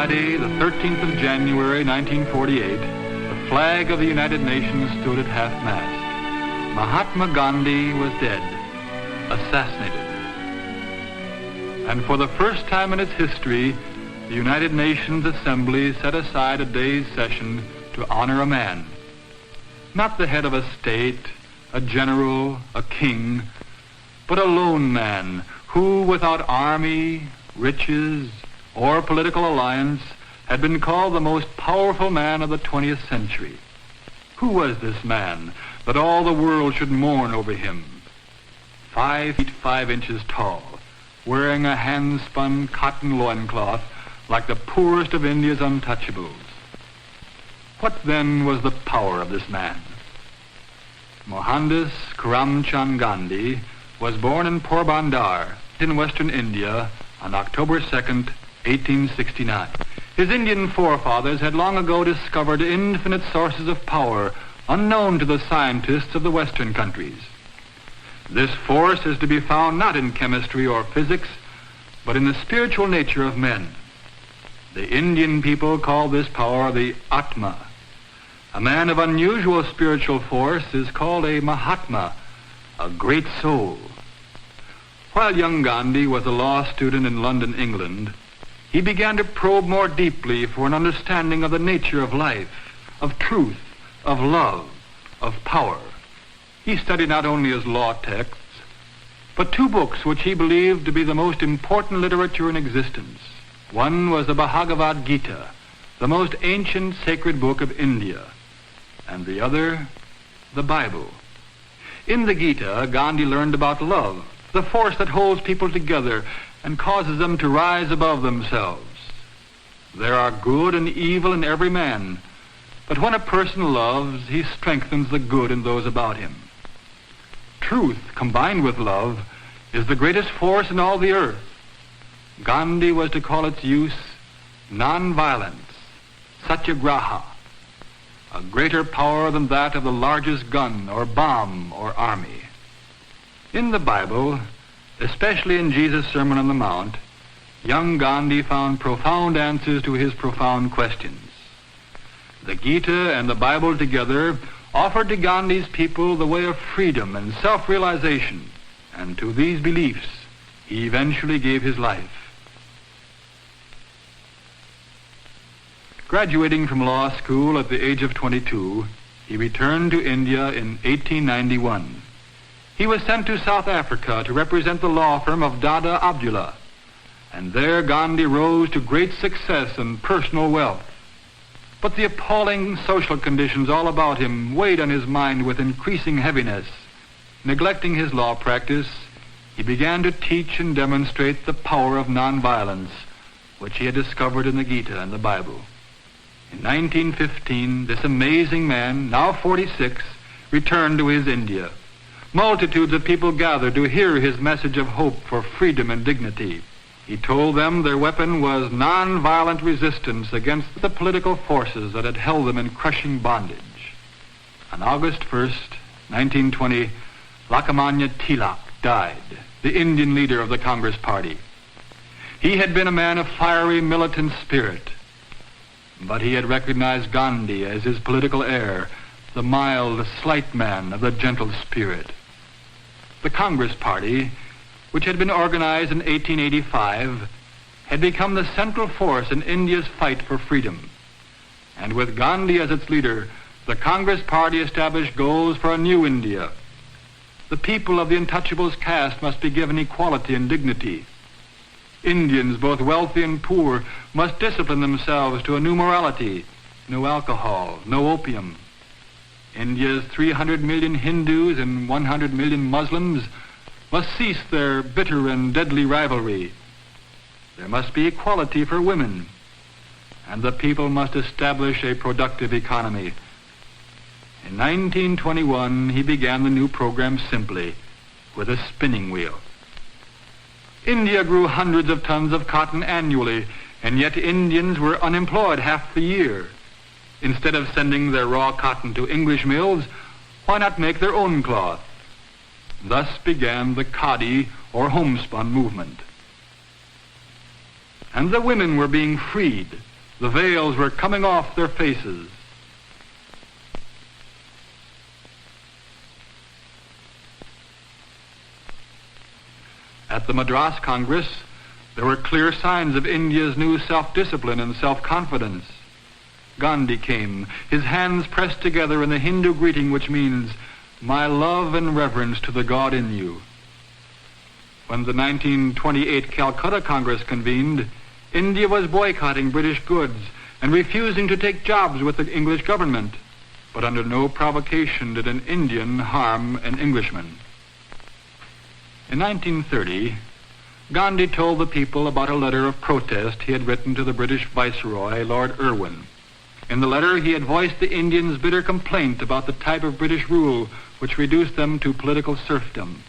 Friday, the 13th of January, 1948, the flag of the United Nations stood at half-mast. Mahatma Gandhi was dead, assassinated. And for the first time in its history, the United Nations Assembly set aside a day's session to honor a man. Not the head of a state, a general, a king, but a lone man who, without army, riches, or political alliance, had been called the most powerful man of the 20th century. Who was this man that all the world should mourn over him? 5 feet 5 inches tall, wearing a hand-spun cotton loincloth like the poorest of India's untouchables. What then was the power of this man? Mohandas Karamchand Gandhi was born in Porbandar in western India on October 2nd, 1869. His Indian forefathers had long ago discovered infinite sources of power unknown to the scientists of the Western countries. This force is to be found not in chemistry or physics, but in the spiritual nature of men. The Indian people call this power the Atma. A man of unusual spiritual force is called a Mahatma, a great soul. While young Gandhi was a law student in London, England, he began to probe more deeply for an understanding of the nature of life, of truth, of love, of power. He studied not only his law texts, but 2 books which he believed to be the most important literature in existence. One was the Bhagavad Gita, the most ancient sacred book of India, and the other, the Bible. In the Gita, Gandhi learned about love, the force that holds people together and causes them to rise above themselves. There are good and evil in every man, but when a person loves, he strengthens the good in those about him. Truth, combined with love, is the greatest force in all the earth. Gandhi was to call its use non-violence, satyagraha, a greater power than that of the largest gun or bomb or army. In the Bible, especially in Jesus' Sermon on the Mount, young Gandhi found profound answers to his profound questions. The Gita and the Bible together offered to Gandhi's people the way of freedom and self-realization, and to these beliefs he eventually gave his life. Graduating from law school at the age of 22, he returned to India in 1891. He was sent to South Africa to represent the law firm of Dada Abdullah, and there Gandhi rose to great success and personal wealth. But the appalling social conditions all about him weighed on his mind with increasing heaviness. Neglecting his law practice, he began to teach and demonstrate the power of nonviolence, which he had discovered in the Gita and the Bible. In 1915, this amazing man, now 46, returned to his India. Multitudes of people gathered to hear his message of hope for freedom and dignity. He told them their weapon was non-violent resistance against the political forces that had held them in crushing bondage. On August 1st, 1920, Lokmanya Tilak died, the Indian leader of the Congress Party. He had been a man of fiery militant spirit, but he had recognized Gandhi as his political heir, the mild, slight man of the gentle spirit. The Congress Party, which had been organized in 1885, had become the central force in India's fight for freedom. And with Gandhi as its leader, the Congress Party established goals for a new India. The people of the untouchables caste must be given equality and dignity. Indians, both wealthy and poor, must discipline themselves to a new morality: no alcohol, no opium. India's 300 million Hindus and 100 million Muslims must cease their bitter and deadly rivalry. There must be equality for women, and the people must establish a productive economy. In 1921, he began the new program simply, with a spinning wheel. India grew hundreds of tons of cotton annually, and yet Indians were unemployed half the year. Instead of sending their raw cotton to English mills, why not make their own cloth? Thus began the khadi or homespun movement. And the women were being freed. The veils were coming off their faces. At the Madras Congress, there were clear signs of India's new self-discipline and self-confidence. Gandhi came, his hands pressed together in the Hindu greeting which means, "My love and reverence to the God in you." When the 1928 Calcutta Congress convened, India was boycotting British goods and refusing to take jobs with the English government, but under no provocation did an Indian harm an Englishman. In 1930, Gandhi told the people about a letter of protest he had written to the British Viceroy, Lord Irwin. In the letter, he had voiced the Indians' bitter complaint about the type of British rule which reduced them to political serfdom.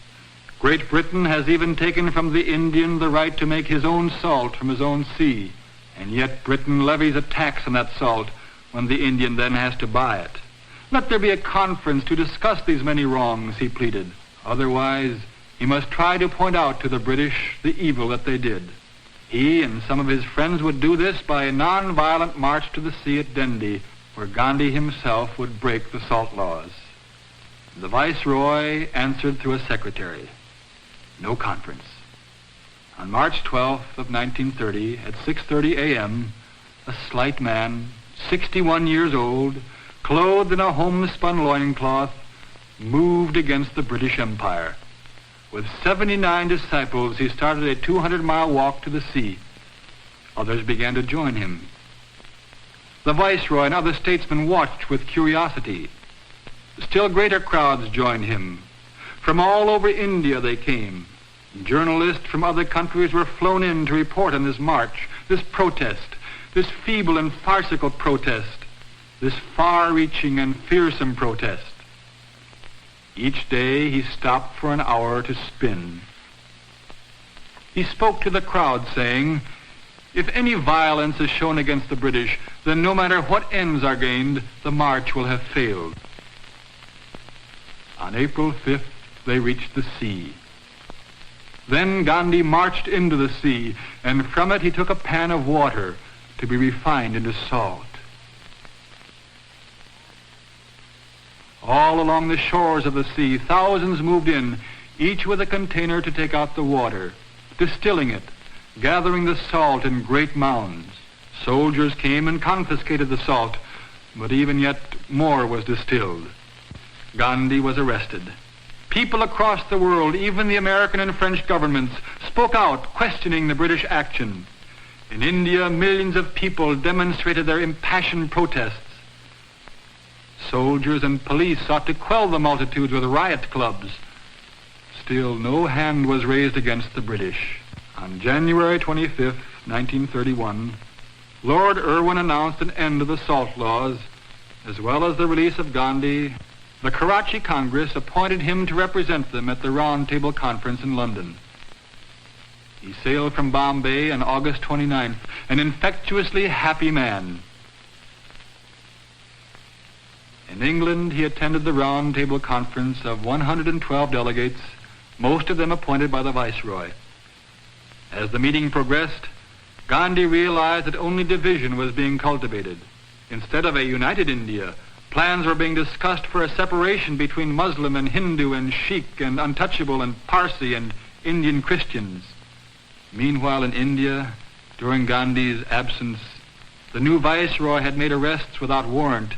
Great Britain has even taken from the Indian the right to make his own salt from his own sea, and yet Britain levies a tax on that salt when the Indian then has to buy it. Let there be a conference to discuss these many wrongs, he pleaded. Otherwise, he must try to point out to the British the evil that they did. He and some of his friends would do this by a non-violent march to the sea at Dundee, where Gandhi himself would break the salt laws. The Viceroy answered through a secretary. No conference. On March 12th of 1930, at 6:30 a.m., a slight man, 61 years old, clothed in a homespun loincloth, moved against the British Empire. With 79 disciples, he started a 200-mile walk to the sea. Others began to join him. The Viceroy and other statesmen watched with curiosity. Still greater crowds joined him. From all over India they came. Journalists from other countries were flown in to report on this march, this protest, this feeble and farcical protest, this far-reaching and fearsome protest. Each day he stopped for an hour to spin. He spoke to the crowd saying, "If any violence is shown against the British, then no matter what ends are gained, the march will have failed." On April 5th, they reached the sea. Then Gandhi marched into the sea, and from it he took a pan of water to be refined into salt. All along the shores of the sea, thousands moved in, each with a container to take out the water, distilling it, gathering the salt in great mounds. Soldiers came and confiscated the salt, but even yet more was distilled. Gandhi was arrested. People across the world, even the American and French governments, spoke out, questioning the British action. In India, millions of people demonstrated their impassioned protests. Soldiers and police sought to quell the multitudes with riot clubs. Still, no hand was raised against the British. On January 25th, 1931, Lord Irwin announced an end to the salt laws, as well as the release of Gandhi. The Karachi Congress appointed him to represent them at the Round Table Conference in London. He sailed from Bombay on August 29th, an infectiously happy man. In England, he attended the Round Table Conference of 112 delegates, most of them appointed by the Viceroy. As the meeting progressed, Gandhi realized that only division was being cultivated. Instead of a united India, plans were being discussed for a separation between Muslim and Hindu and Sikh and Untouchable and Parsi and Indian Christians. Meanwhile, in India, during Gandhi's absence, the new Viceroy had made arrests without warrant,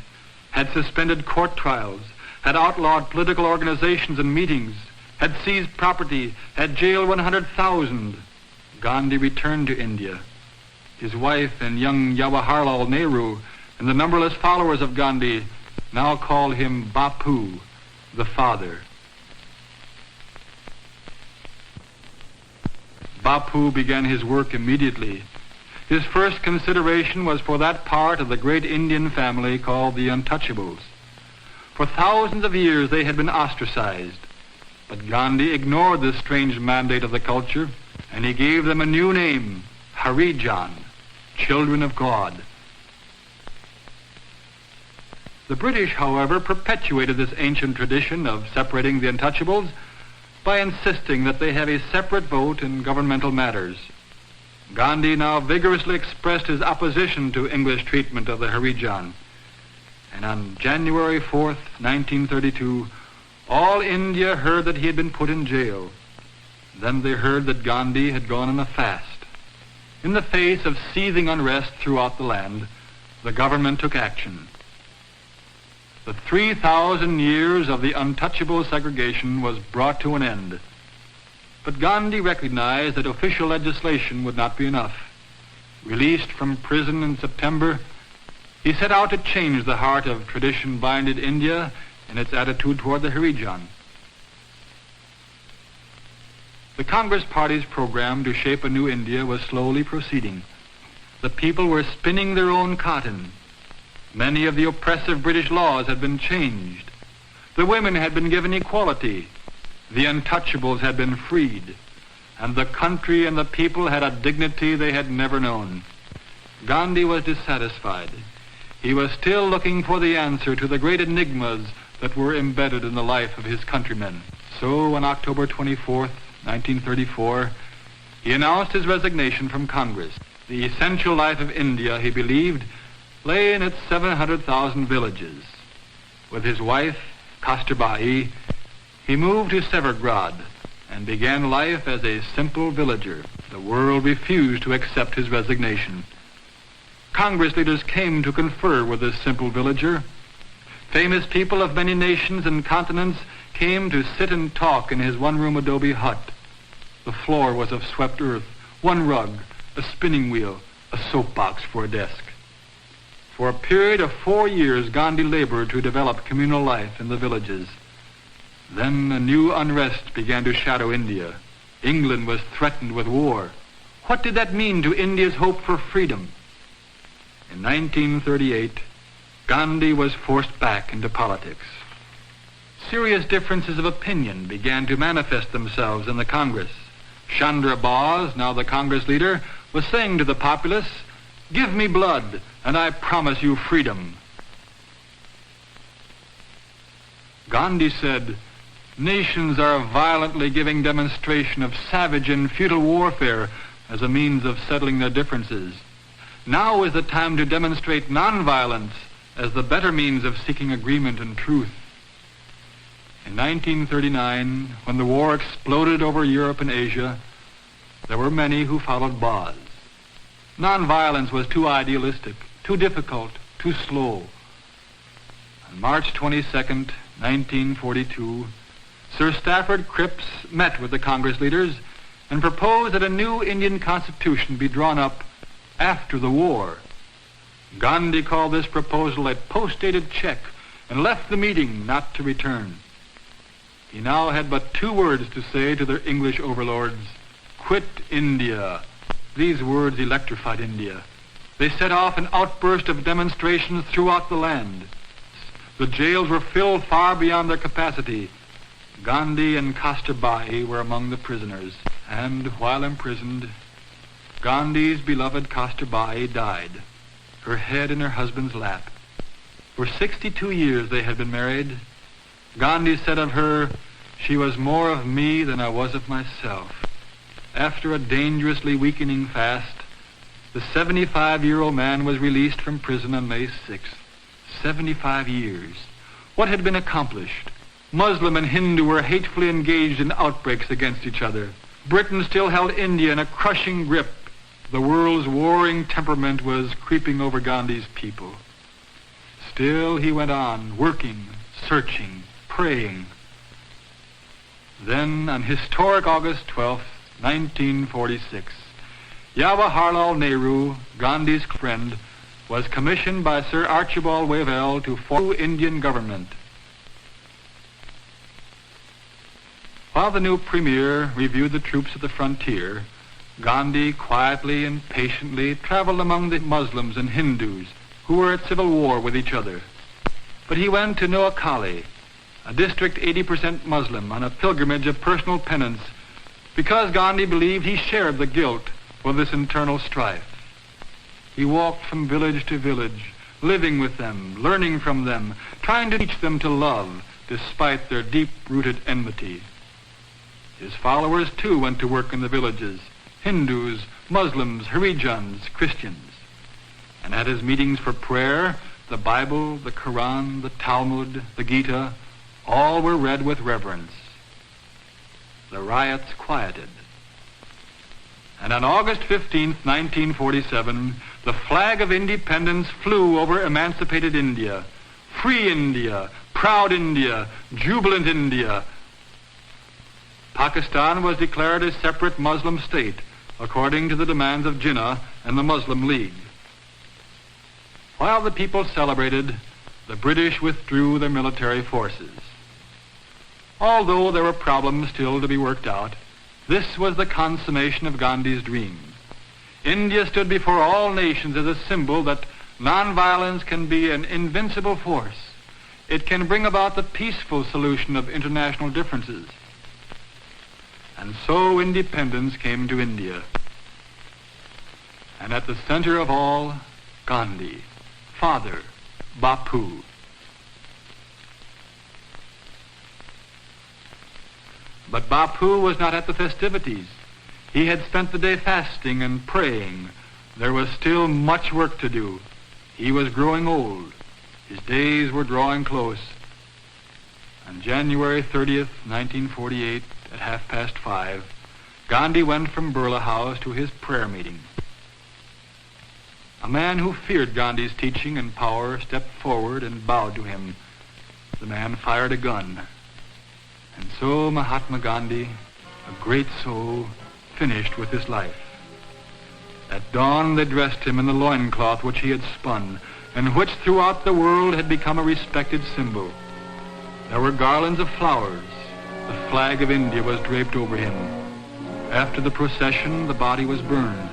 had suspended court trials, had outlawed political organizations and meetings, had seized property, had jailed 100,000. Gandhi returned to India. His wife and young Jawaharlal Nehru and the numberless followers of Gandhi now called him Bapu, the father. Bapu began his work immediately. His first consideration was for that part of the great Indian family called the Untouchables. For thousands of years they had been ostracized, but Gandhi ignored this strange mandate of the culture, and he gave them a new name, Harijan, children of God. The British, however, perpetuated this ancient tradition of separating the Untouchables by insisting that they have a separate vote in governmental matters. Gandhi now vigorously expressed his opposition to English treatment of the Harijan. And on January 4th, 1932, all India heard that he had been put in jail. Then they heard that Gandhi had gone on a fast. In the face of seething unrest throughout the land, the government took action. The 3,000 years of the untouchable segregation was brought to an end. But Gandhi recognized that official legislation would not be enough. Released from prison in September, he set out to change the heart of tradition-binded India in its attitude toward the Harijan. The Congress Party's program to shape a new India was slowly proceeding. The people were spinning their own cotton. Many of the oppressive British laws had been changed. The women had been given equality. The untouchables had been freed. And the country and the people had a dignity they had never known. Gandhi was dissatisfied. He was still looking for the answer to the great enigmas that were embedded in the life of his countrymen. So on October 24th, 1934, he announced his resignation from Congress. The essential life of India, he believed, lay in its 700,000 villages. With his wife, Kasturbai, he moved to Severgrad and began life as a simple villager. The world refused to accept his resignation. Congress leaders came to confer with this simple villager. Famous people of many nations and continents came to sit and talk in his one-room adobe hut. The floor was of swept earth, one rug, a spinning wheel, a soapbox for a desk. For a period of 4 years, Gandhi labored to develop communal life in the villages. Then a new unrest began to shadow India. England was threatened with war. What did that mean to India's hope for freedom? In 1938, Gandhi was forced back into politics. Serious differences of opinion began to manifest themselves in the Congress. Chandra Bose, now the Congress leader, was saying to the populace, "Give me blood, and I promise you freedom." Gandhi said, "Nations are violently giving demonstration of savage and futile warfare as a means of settling their differences. Now is the time to demonstrate nonviolence as the better means of seeking agreement and truth." In 1939, when the war exploded over Europe and Asia, there were many who followed Bose. Nonviolence was too idealistic, too difficult, too slow. On March 22nd, 1942, Sir Stafford Cripps met with the Congress leaders and proposed that a new Indian constitution be drawn up after the war. Gandhi called this proposal a post-dated check and left the meeting not to return. He now had but 2 words to say to their English overlords: "Quit India." These words electrified India. They set off an outburst of demonstrations throughout the land. The jails were filled far beyond their capacity. Gandhi and Kasturbai were among the prisoners. And while imprisoned, Gandhi's beloved Kasturbai died, her head in her husband's lap. For 62 years they had been married. Gandhi said of her, "She was more of me than I was of myself." After a dangerously weakening fast, the 75-year-old man was released from prison on May 6th. 75 years. What had been accomplished? Muslim and Hindu were hatefully engaged in outbreaks against each other. Britain still held India in a crushing grip. The world's warring temperament was creeping over Gandhi's people. Still he went on, working, searching, praying. Then, on historic August 12th, 1946, Jawaharlal Nehru, Gandhi's friend, was commissioned by Sir Archibald Wavell to form the Indian government. While the new premier reviewed the troops at the frontier, Gandhi quietly and patiently traveled among the Muslims and Hindus who were at civil war with each other. But he went to Noakhali, a district 80% Muslim, on a pilgrimage of personal penance because Gandhi believed he shared the guilt for this internal strife. He walked from village to village, living with them, learning from them, trying to teach them to love despite their deep-rooted enmity. His followers, too, went to work in the villages. Hindus, Muslims, Harijans, Christians. And at his meetings for prayer, the Bible, the Quran, the Talmud, the Gita, all were read with reverence. The riots quieted. And on August 15th, 1947, the flag of independence flew over emancipated India. Free India, proud India, jubilant India. Pakistan was declared a separate Muslim state, according to the demands of Jinnah and the Muslim League. While the people celebrated, the British withdrew their military forces. Although there were problems still to be worked out, this was the consummation of Gandhi's dream. India stood before all nations as a symbol that nonviolence can be an invincible force. It can bring about the peaceful solution of international differences. And so independence came to India. And at the center of all, Gandhi, father, Bapu. But Bapu was not at the festivities. He had spent the day fasting and praying. There was still much work to do. He was growing old. His days were drawing close. On January 30th, 1948, at 5:30, Gandhi went from Birla House to his prayer meeting. A man who feared Gandhi's teaching and power stepped forward and bowed to him. The man fired a gun. And so Mahatma Gandhi, a great soul, finished with his life. At dawn they dressed him in the loincloth which he had spun, and which throughout the world had become a respected symbol. There were garlands of flowers. The flag of India was draped over him. After the procession, the body was burned.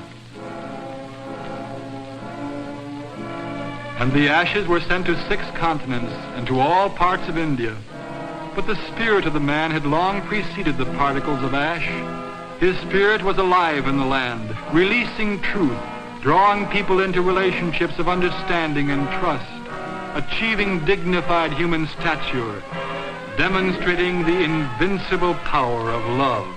And the ashes were sent to 6 continents and to all parts of India. But the spirit of the man had long preceded the particles of ash. His spirit was alive in the land, releasing truth, drawing people into relationships of understanding and trust, achieving dignified human stature, demonstrating the invincible power of love.